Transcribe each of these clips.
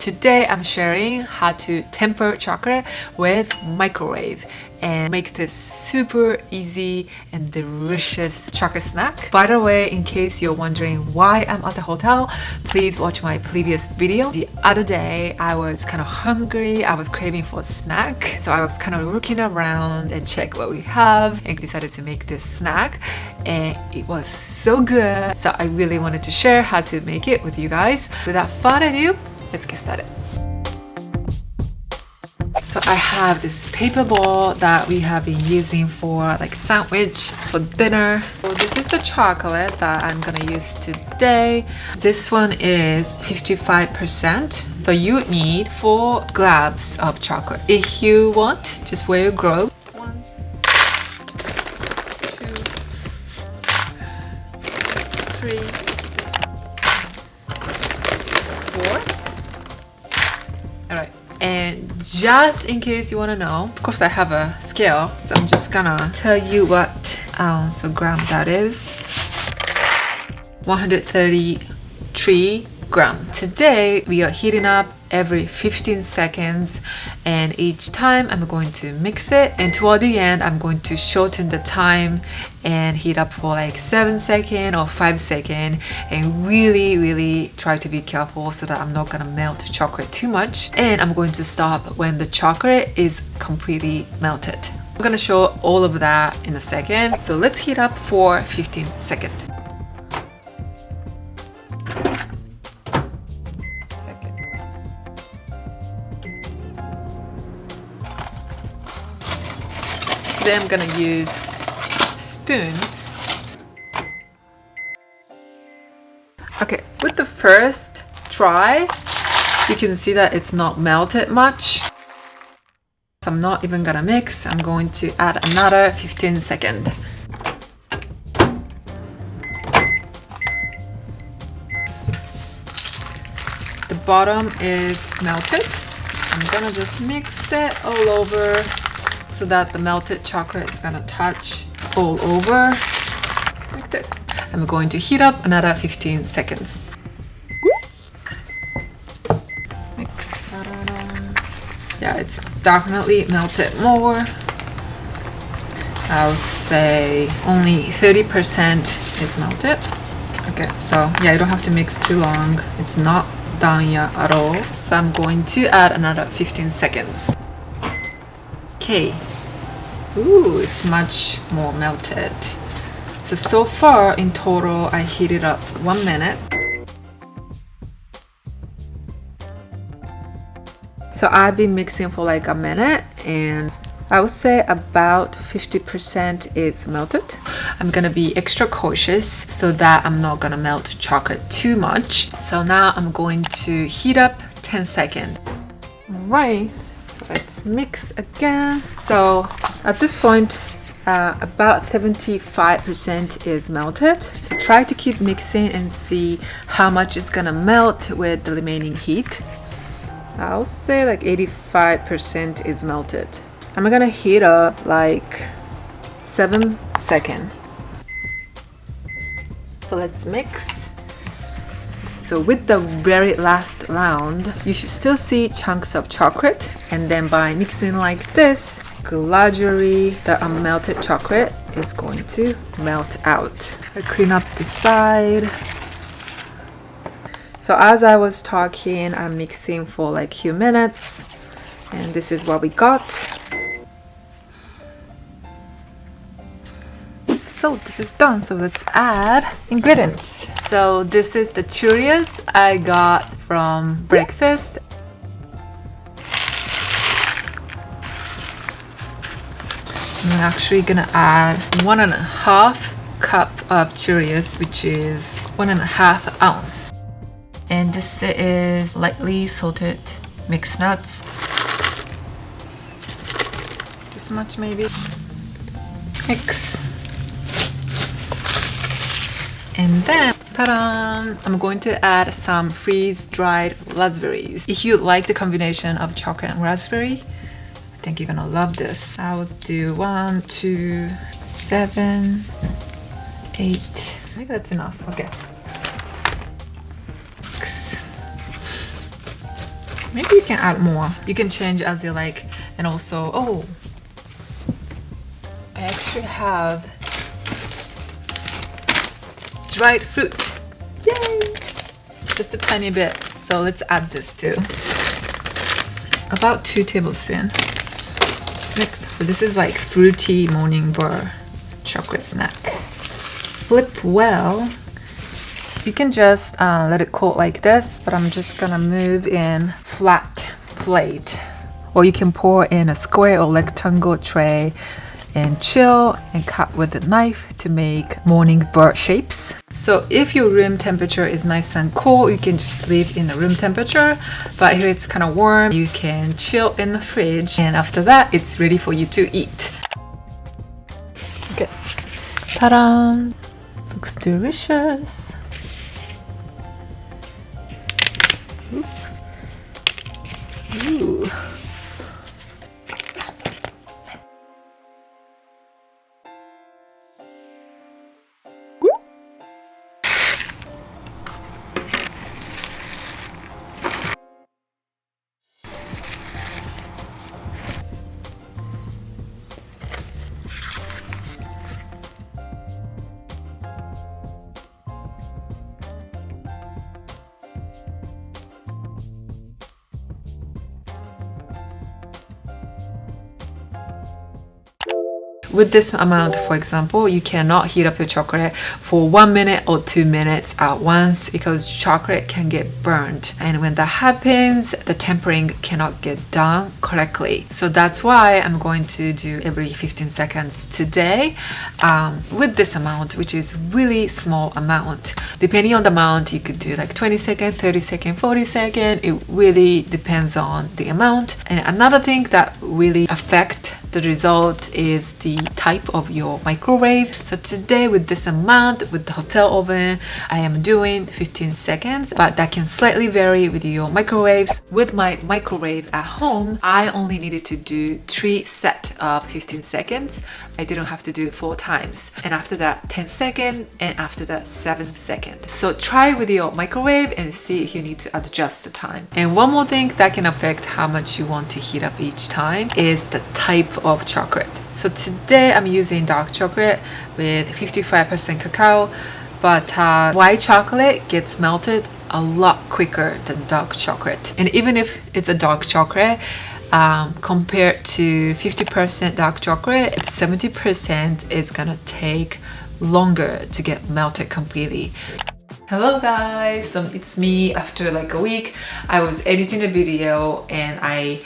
today I'm sharing how to temper chocolate with microwave and make this super easy and delicious chocolate snack. By the way, in case you're wondering why I'm at the hotel, please watch my previous video. The other day I was kind of hungry, I was craving for a snack, so I was kind of looking around and check what we have and decided to make this snack, and it was so good, so I really wanted to share how to make it with you guys. Without further ado, let's get started. So I have this paper bowl that we have been using for like sandwich for dinner. So this is the chocolate that I'm gonna use today. This one is 55%. So you need 4 globs of chocolate. If you want, just weigh your globe. 1, 2, 3, 4. Alright. And just in case you want to know, of course I have a scale. I'm just gonna tell you what ounce or gram that is. 133 gram. Today we are heating up every 15 seconds, and each time I'm going to mix it, and toward the end I'm going to shorten the time and heat up for like 7 seconds or 5 seconds, and really try to be careful so that I'm not gonna melt chocolate too much. And I'm going to stop when the chocolate is completely melted. I'm gonna show all of that in a second, so let's heat up for 15 seconds. Today I'm gonna use spoon. Okay, with the first try, you can see that it's not melted much. So I'm not even gonna mix. I'm going to add another 15 seconds. The bottom is melted. I'm gonna just mix it all over so that the melted chocolate is gonna touch all over like this. I'm going to heat up another 15 seconds. Mix. Yeah, it's definitely melted more. I'll say only 30% is melted. Okay, so yeah, you don't have to mix too long. It's not done yet at all. So I'm going to add another 15 seconds. Okay. Ooh, it's much more melted. So far in total, I heated up 1 minute. So I've been mixing for like a minute, and I would say about 50% is melted. I'm gonna be extra cautious so that I'm not gonna melt chocolate too much. So now I'm going to heat up 10 seconds. Right. Let's mix again. So at this point, about 75% is melted. So try to keep mixing and see how much is gonna melt with the remaining heat. I'll say like 85% is melted. I'm gonna heat up like 7 seconds. So let's mix. So with the very last round, you should still see chunks of chocolate, and then by mixing like this, gradually the unmelted chocolate is going to melt out. I clean up the side. So as I was talking, I'm mixing for like a few minutes, and this is what we got. So this is done, so let's add ingredients. So this is the Cheerios I got from breakfast. I'm actually gonna add 1.5 cup of Cheerios, which is 1.5 ounce. And this is lightly salted mixed nuts. This much maybe. Mix. And then, ta-da! I'm going to add some freeze-dried raspberries. If you like the combination of chocolate and raspberry, I think you're gonna love this. I will do 1, 2, 7, 8. I think that's enough. Okay. Maybe you can add more. You can change as you like. And also, oh, I actually have dried fruit. Yay! Just a tiny bit. So let's add this too. About 2 tablespoons. Let's mix. So this is like fruity morning bar chocolate snack. Flip well. You can just let it cool like this, but I'm just gonna move in flat plate. Or you can pour in a square or rectangle tray and chill and cut with a knife to make morning bird shapes. So if your room temperature is nice and cool, you can just leave in the room temperature, but if it's kind of warm, you can chill in the fridge, and after that it's ready for you to eat. Okay, ta-da! Looks delicious. Ooh. With this amount, for example, you cannot heat up your chocolate for 1 minute or 2 minutes at once because chocolate can get burned. And when that happens, the tempering cannot get done correctly. So that's why I'm going to do every 15 seconds today with this amount, which is really small amount. Depending on the amount, you could do like 20 seconds, 30 seconds, 40 seconds. It really depends on the amount. And another thing that really affects the result is the type of your microwave. So today with this amount, with the hotel oven, I am doing 15 seconds, but that can slightly vary with your microwaves. With my microwave at home, I only needed to do 3 sets of 15 seconds. I didn't have to do it 4 times. And after that, 10 seconds, and after that, 7 seconds. So try with your microwave and see if you need to adjust the time. And one more thing that can affect how much you want to heat up each time is the type of chocolate. So today I'm using dark chocolate with 55% cacao, but white chocolate gets melted a lot quicker than dark chocolate. And even if it's a dark chocolate, compared to 50% dark chocolate, 70% is gonna take longer to get melted completely. Hello guys, so it's me. After like a week, I was editing the video and I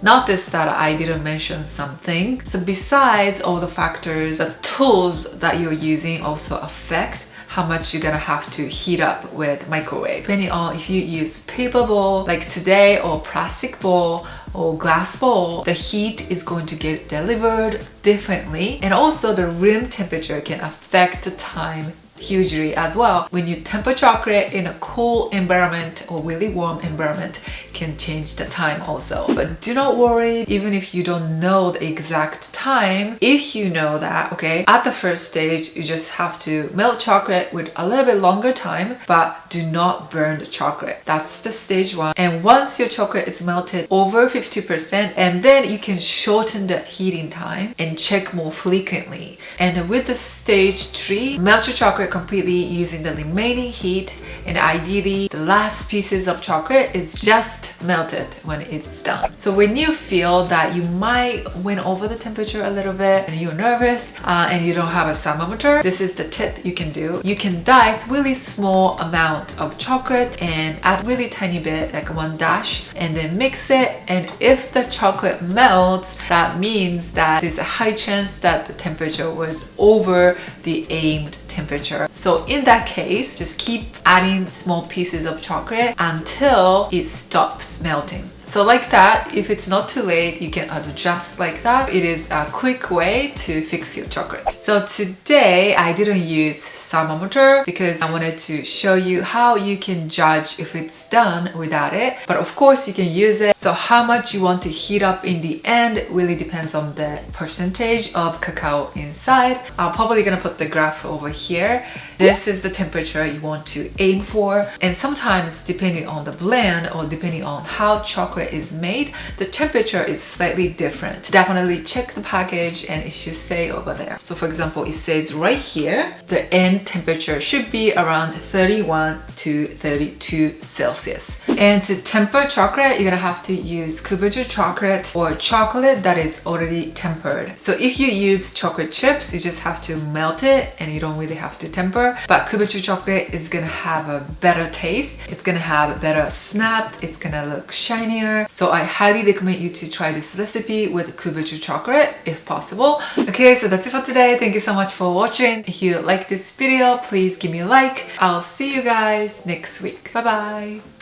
noticed that I didn't mention something. So besides all the factors, the tools that you're using also affect how much you're gonna have to heat up with microwave. Depending on if you use paper bowl like today, or plastic bowl, or glass bowl, the heat is going to get delivered differently. And also the room temperature can affect the time hugely as well. When you temper chocolate in a cool environment or really warm environment, can change the time also. But do not worry, even if you don't know the exact time, if you know that, okay, at the first stage, you just have to melt chocolate with a little bit longer time, but do not burn the chocolate. That's the stage 1. And once your chocolate is melted over 50%, and then you can shorten the heating time and check more frequently. And with the stage 3, melt your chocolate completely using the remaining heat, and ideally the last pieces of chocolate is just melted when it's done. So when you feel that you might went over the temperature a little bit and you're nervous and you don't have a thermometer, this is the tip you can do. You can dice really small amount of chocolate and add really tiny bit, like 1 dash, and then mix it. And if the chocolate melts, that means that there's a high chance that the temperature was over the aimed temperature. So in that case, just keep adding small pieces of chocolate until it stops melting. So like that, if it's not too late, you can adjust like that. It is a quick way to fix your chocolate. So today I didn't use thermometer because I wanted to show you how you can judge if it's done without it. But of course you can use it. So how much you want to heat up in the end really depends on the percentage of cacao inside. I'm probably gonna put the graph over here. This is the temperature you want to aim for. And sometimes depending on the blend or depending on how chocolate is made, the temperature is slightly different. Definitely check the package and it should say over there. So for example, it says right here, the end temperature should be around 31 to 32 Celsius. And to temper chocolate, you're gonna have to use kubuju chocolate or chocolate that is already tempered. So if you use chocolate chips, you just have to melt it and you don't really have to temper. But kubuju chocolate is gonna have a better taste. It's gonna have a better snap. It's gonna look shinier. So I highly recommend you to try this recipe with kubuju chocolate if possible. Okay, so that's it for today. Thank you so much for watching. If you like this video, please give me a like. I'll see you guys next week. Bye bye.